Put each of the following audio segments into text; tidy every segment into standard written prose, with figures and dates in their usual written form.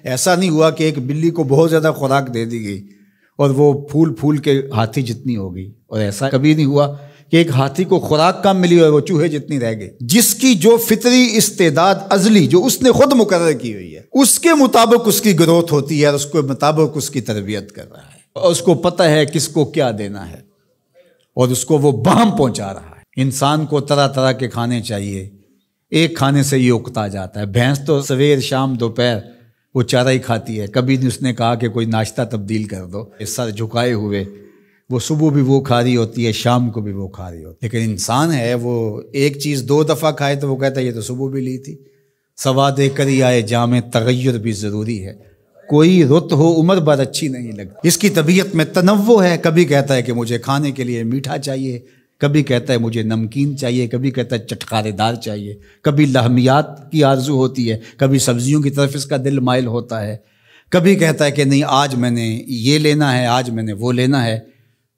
ایسا نہیں ہوا کہ ایک بلی کو بہت زیادہ خوراک دے دی گئی اور وہ پھول پھول کے ہاتھی جتنی ہو گئی، اور ایسا کبھی نہیں ہوا کہ ایک ہاتھی کو خوراک کم ملی اور وہ چوہے جتنی رہ گئی۔ جس کی جو فطری استعداد ازلی جو اس نے خود مقرر کی ہوئی ہے، اس کے مطابق اس کی گروتھ ہوتی ہے اور اس کے مطابق اس کی تربیت کر رہا ہے، اور اس کو پتہ ہے کس کو کیا دینا ہے، اور اس کو وہ بہم پہنچا رہا ہے۔ انسان کو طرح طرح کے کھانے چاہیے، ایک کھانے سے یہ اکتا جاتا ہے۔ بھینس تو سویر شام دوپہر وہ چارہ ہی کھاتی ہے، کبھی نہیں اس نے کہا کہ کوئی ناشتہ تبدیل کر دو۔ سر جھکائے ہوئے وہ صبح بھی وہ کھا رہی ہوتی ہے، شام کو بھی وہ کھا رہی ہوتی ہے، لیکن انسان ہے وہ ایک چیز 2 دفعہ کھائے تو وہ کہتا ہے یہ تو صبح بھی لی تھی۔ سواد کری آئے جامع تغیر بھی ضروری ہے، کوئی رت ہو عمر بھر اچھی نہیں لگتی۔ اس کی طبیعت میں تنوع ہے، کبھی کہتا ہے کہ مجھے کھانے کے لیے میٹھا چاہیے، کبھی کہتا ہے مجھے نمکین چاہیے، کبھی کہتا ہے چٹکارے دار چاہیے، کبھی لحمیات کی آرزو ہوتی ہے، کبھی سبزیوں کی طرف اس کا دل مائل ہوتا ہے، کبھی کہتا ہے کہ نہیں آج میں نے یہ لینا ہے، آج میں نے وہ لینا ہے،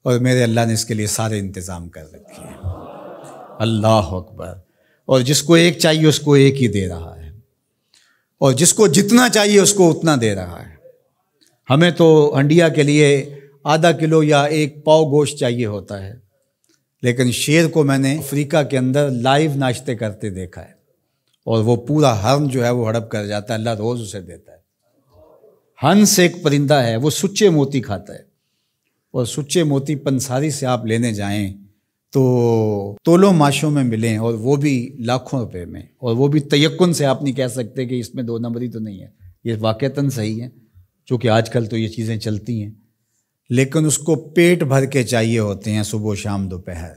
اور میرے اللہ نے اس کے لیے سارے انتظام کر رکھے ہیں۔ اللہ اکبر۔ اور جس کو ایک چاہیے اس کو ایک ہی دے رہا ہے، اور جس کو جتنا چاہیے اس کو اتنا دے رہا ہے۔ ہمیں تو ہنڈیا کے لیے ½ کلو یا 1 پاؤ گوشت چاہیے ہوتا ہے، لیکن شیر کو میں نے افریقہ کے اندر لائیو ناشتے کرتے دیکھا ہے، اور وہ پورا ہرن جو ہے وہ ہڑپ کر جاتا ہے، اللہ روز اسے دیتا ہے۔ ہنس ایک پرندہ ہے، وہ سچے موتی کھاتا ہے، اور سچے موتی پنساری سے آپ لینے جائیں تو تولوں ماشوں میں ملیں، اور وہ بھی لاکھوں روپے میں، اور وہ بھی تیقن سے آپ نہیں کہہ سکتے کہ اس میں 2 نمبری تو نہیں ہے، یہ واقعتاً صحیح ہے، چونکہ آج کل تو یہ چیزیں چلتی ہیں، لیکن اس کو پیٹ بھر کے چاہیے ہوتے ہیں صبح شام دوپہر۔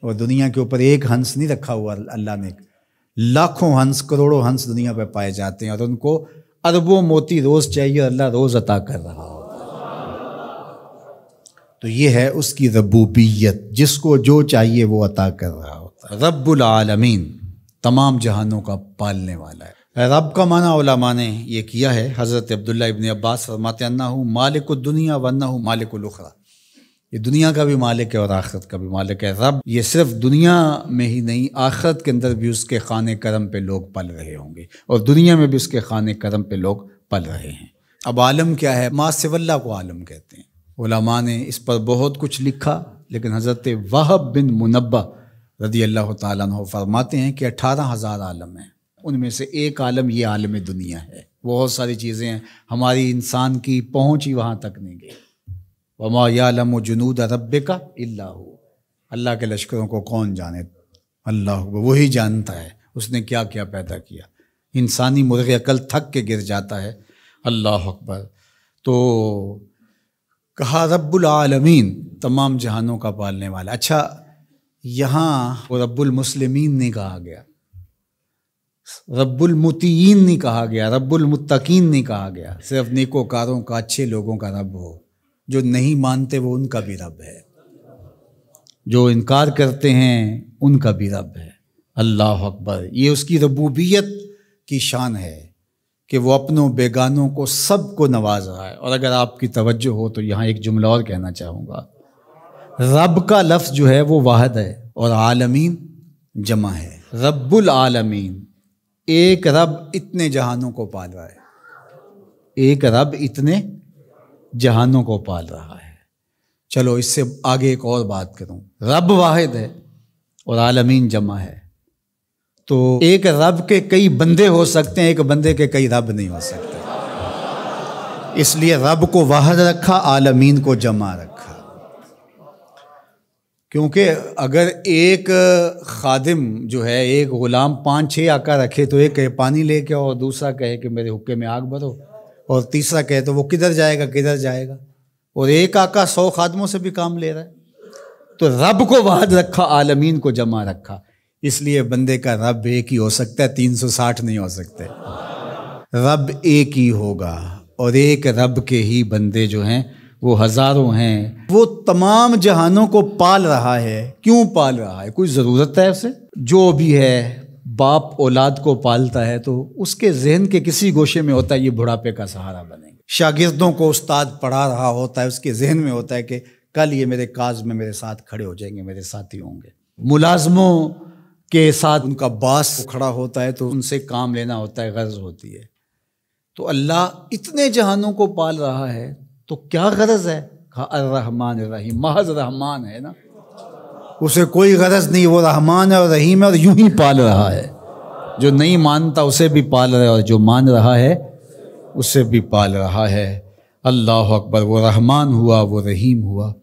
اور دنیا کے اوپر ایک ہنس نہیں رکھا ہوا اللہ نے، لاکھوں ہنس کروڑوں ہنس دنیا پہ پائے جاتے ہیں، اور ان کو اربوں موتی روز چاہیے، اللہ روز عطا کر رہا ہوتا ہے۔ تو یہ ہے اس کی ربوبیت، جس کو جو چاہیے وہ عطا کر رہا ہوتا ہے۔ رب العالمین، تمام جہانوں کا پالنے والا ہے۔ رب کا معنی علماء نے یہ کیا ہے، حضرت عبداللہ ابن عباس فرماتے ہیں انہ مالک الدنیا وانہ مالک الاخرى، یہ دنیا کا بھی مالک ہے اور آخرت کا بھی مالک ہے۔ رب یہ صرف دنیا میں ہی نہیں، آخرت کے اندر بھی اس کے خانے کرم پہ لوگ پل رہے ہوں گے، اور دنیا میں بھی اس کے خانے کرم پہ لوگ پل رہے ہیں۔ اب عالم کیا ہے؟ ما سوی اللہ کو عالم کہتے ہیں۔ علماء نے اس پر بہت کچھ لکھا، لیکن حضرت وہب بن منبہ رضی اللہ تعالیٰ عنہ فرماتے ہیں کہ 18,000 عالم ہیں، ان میں سے ایک عالم یہ عالم دنیا ہے۔ بہت ساری چیزیں ہیں، ہماری انسان کی پہنچ ہی وہاں تک نہیں گئی۔ وما یعلم جنود ربک الا هو، اللہ کے لشکروں کو کون جانے؟ اللہ وہی جانتا ہے اس نے کیا کیا پیدا کیا۔ انسانی مرغ عقل تھک کے گر جاتا ہے۔ اللہ اکبر۔ تو کہا رب العالمین، تمام جہانوں کا پالنے والا۔ اچھا، یہاں رب المسلمین نہیں کہا گیا، رب المطیعین نہیں کہا گیا، رب المتقین نہیں کہا گیا، صرف نیکوکاروں کا، اچھے لوگوں کا رب ہو۔ جو نہیں مانتے وہ ان کا بھی رب ہے، جو انکار کرتے ہیں ان کا بھی رب ہے۔ اللہ اکبر۔ یہ اس کی ربوبیت کی شان ہے کہ وہ اپنوں بیگانوں کو سب کو نواز رہا ہے۔ اور اگر آپ کی توجہ ہو تو یہاں ایک جملہ اور کہنا چاہوں گا، رب کا لفظ جو ہے وہ واحد ہے اور عالمین جمع ہے۔ رب العالمین، ایک رب اتنے جہانوں کو پال رہا ہے، ایک رب اتنے جہانوں کو پال رہا ہے۔ چلو اس سے آگے ایک اور بات کروں، رب واحد ہے اور عالمین جمع ہے، تو ایک رب کے کئی بندے ہو سکتے ہیں، ایک بندے کے کئی رب نہیں ہو سکتے، اس لیے رب کو واحد رکھا، عالمین کو جمع رکھا۔ کیونکہ اگر ایک خادم جو ہے، ایک غلام 5-6 آقا رکھے تو ایک کہے پانی لے کے، اور دوسرا کہے کہ میرے حقے میں آگ بھرو، اور تیسرا کہے تو وہ کدھر جائے گا کدھر جائے گا، اور ایک آقا 100 خادموں سے بھی کام لے رہا ہے۔ تو رب کو واحد رکھا، عالمین کو جمع رکھا، اس لیے بندے کا رب ایک ہی ہو سکتا ہے، 360 نہیں ہو سکتے۔ رب ایک ہی ہوگا، اور ایک رب کے ہی بندے جو ہیں وہ ہزاروں ہیں۔ وہ تمام جہانوں کو پال رہا ہے۔ کیوں پال رہا ہے؟ کوئی ضرورت ہے اسے؟ جو بھی ہے، باپ اولاد کو پالتا ہے تو اس کے ذہن کے کسی گوشے میں ہوتا ہے یہ بڑھاپے کا سہارا بنے گا۔ شاگردوں کو استاد پڑھا رہا ہوتا ہے، اس کے ذہن میں ہوتا ہے کہ کل یہ میرے کاز میں میرے ساتھ کھڑے ہو جائیں گے، میرے ساتھی ہوں گے۔ ملازموں کے ساتھ ان کا باس کھڑا ہوتا ہے تو ان سے کام لینا ہوتا ہے، غرض ہوتی ہے۔ تو اللہ اتنے جہانوں کو پال رہا ہے تو کیا غرض ہے؟ کہا الرحمن الرحیم، محض رحمان ہے نا، اسے کوئی غرض نہیں، وہ رحمان ہے اور رحیم ہے اور یوں ہی پال رہا ہے۔ جو نہیں مانتا اسے بھی پال رہا ہے اور جو مان رہا ہے اسے بھی پال رہا ہے۔ اللہ اکبر، وہ رحمان ہوا، وہ رحیم ہوا۔